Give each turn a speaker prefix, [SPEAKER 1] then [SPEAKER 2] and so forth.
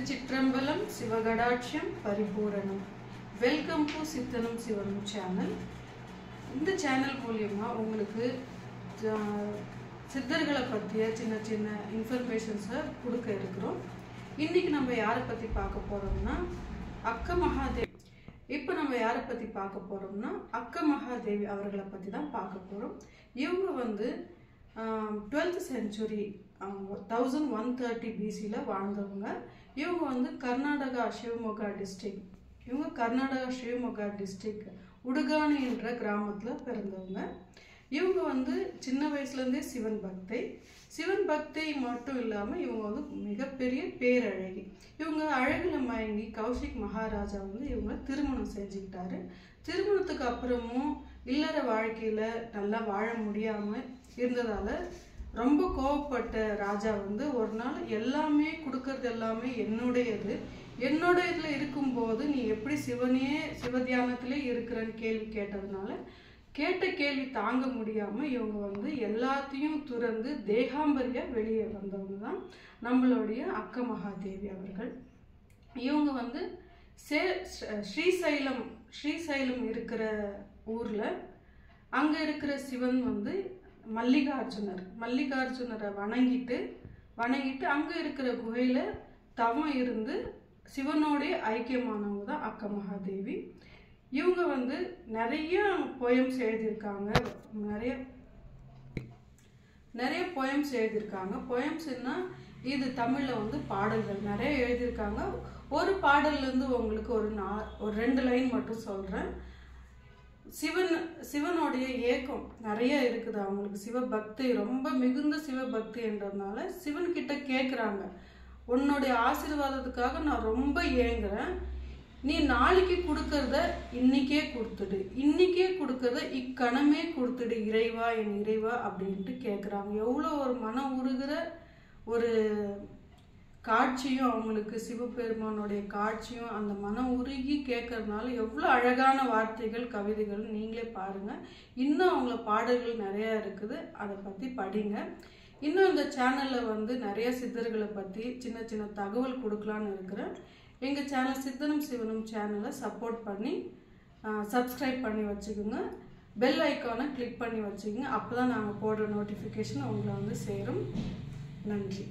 [SPEAKER 1] Thiruchitrambalam சிவகடாட்சியம் Paripooranam. Welcome to சித்தனும் சிவனும் channel. இந்த channel மூலியமா உங்களுக்கு சித்தர்களை பற்றிய சின்ன சின்ன இன்ஃபர்மேஷன்ஸை கொடுக்க இருக்கிறோம். இன்னைக்கு நம்ம யாரை பற்றி பார்க்க போகிறோம்னா அக்க மகாதேவி. இப்போ நம்ம யாரை பற்றி பார்க்க போகிறோம்னா அக்க மகாதேவி அவர்களை பற்றி தான் பார்க்க போகிறோம். இவங்க வந்து 12th century 1130 BCல வாழ்ந்தவங்க. இவங்க வந்து கர்நாடகா ஷிவமொகா டிஸ்ட்ரிக்ட். இவங்க கர்நாடகா ஷிவமொகா டிஸ்ட்ரிக்ட் உடுகானி என்ற கிராமத்தில் பிறந்தவங்க. இவங்க வந்து சின்ன வயசுலேருந்தே சிவன் பக்தை மட்டும் இல்லாமல் இவங்க வந்து மிகப்பெரிய பேரழகி. இவங்க அழகில் மயங்கி கௌஷிக் மகாராஜா வந்து இவங்க திருமணம் செஞ்சுக்கிட்டாரு. திருமணத்துக்கு அப்புறமும் இல்லற வாழ்க்கையில் நல்லா வாழ முடியாமல் இருந்ததால் ரொம்ப கோவப்பட்ட ராஜா வந்து ஒரு நாள் எல்லாமே கொடுக்கறது எல்லாமே என்னோட இதில் இருக்கும்போது நீ எப்படி சிவத்தியானத்திலே இருக்கிறன்னு கேள்வி கேட்டதுனால கேட்ட கேள்வி தாங்க முடியாமல் இவங்க வந்து எல்லாத்தையும் துறந்து தேகாம்பரியா வெளியே வந்தவங்க தான் நம்மளுடைய அக்க மகாதேவி அவர்கள். இவங்க வந்து ஸ்ரீசைலம் இருக்கிற ஊரில் அங்கே இருக்கிற சிவன் வந்து மல்லிகார்ஜுனரை வணங்கிட்டு அங்கே இருக்கிற குகையில் தவம் இருந்து சிவனோடைய ஐக்கியமானவங்க தான் அக்க மகாதேவி. இவங்க வந்து நிறைய போயம்ஸ் எழுதியிருக்காங்க. நிறைய போயம்ஸ் எழுதியிருக்காங்க. போயம்ஸ்னா இது தமிழில் வந்து பாடல்கள் நிறைய எழுதியிருக்காங்க. ஒரு பாடல்லேருந்து உங்களுக்கு ஒரு 2 லைன் மட்டும் சொல்கிறேன். சிவனுடைய ஏக்கம் நிறைய இருக்குது. அவங்களுக்கு சிவபக்தி ரொம்ப மிகுந்த சிவபக்தி என்றதுனால சிவன்கிட்ட கேட்குறாங்க, உன்னுடைய ஆசீர்வாதத்துக்காக நான் ரொம்ப ஏங்குறேன், நீ நாளைக்கு கொடுக்கறத இன்னைக்கே கொடுக்கறத இக்கணமே கொடுத்துடு இறைவா, என் இறைவா அப்படின்ட்டு கேட்குறாங்க. எவ்வளோ ஒரு மன உருகிற ஒரு காட்சியும் அவங்களுக்கு, சிவபெருமானுடைய காட்சியும் அந்த மனம் உருகி கேட்கறதுனால எவ்வளோ அழகான வார்த்தைகள் கவிதைகள் நீங்களே பாருங்கள். இன்னும் அவங்கள பாடல்கள் நிறையா இருக்குது, அதை பற்றி படிங்க. இன்னும் இந்த சேனலில் வந்து நிறைய சித்தர்களை பற்றி சின்ன சின்ன தகவல் கொடுக்கலான்னு இருக்கிறேன். எங்கள் சேனல் சித்தனும் சிவனும் சேனலை சப்போர்ட் பண்ணி சப்ஸ்கிரைப் பண்ணி வச்சுக்கோங்க. பெல் ஐக்கானை கிளிக் பண்ணி வச்சுக்கோங்க. அப்போ தான் நாங்கள் போடுற நோட்டிஃபிகேஷன் உங்களை வந்து சேரும். நன்றி.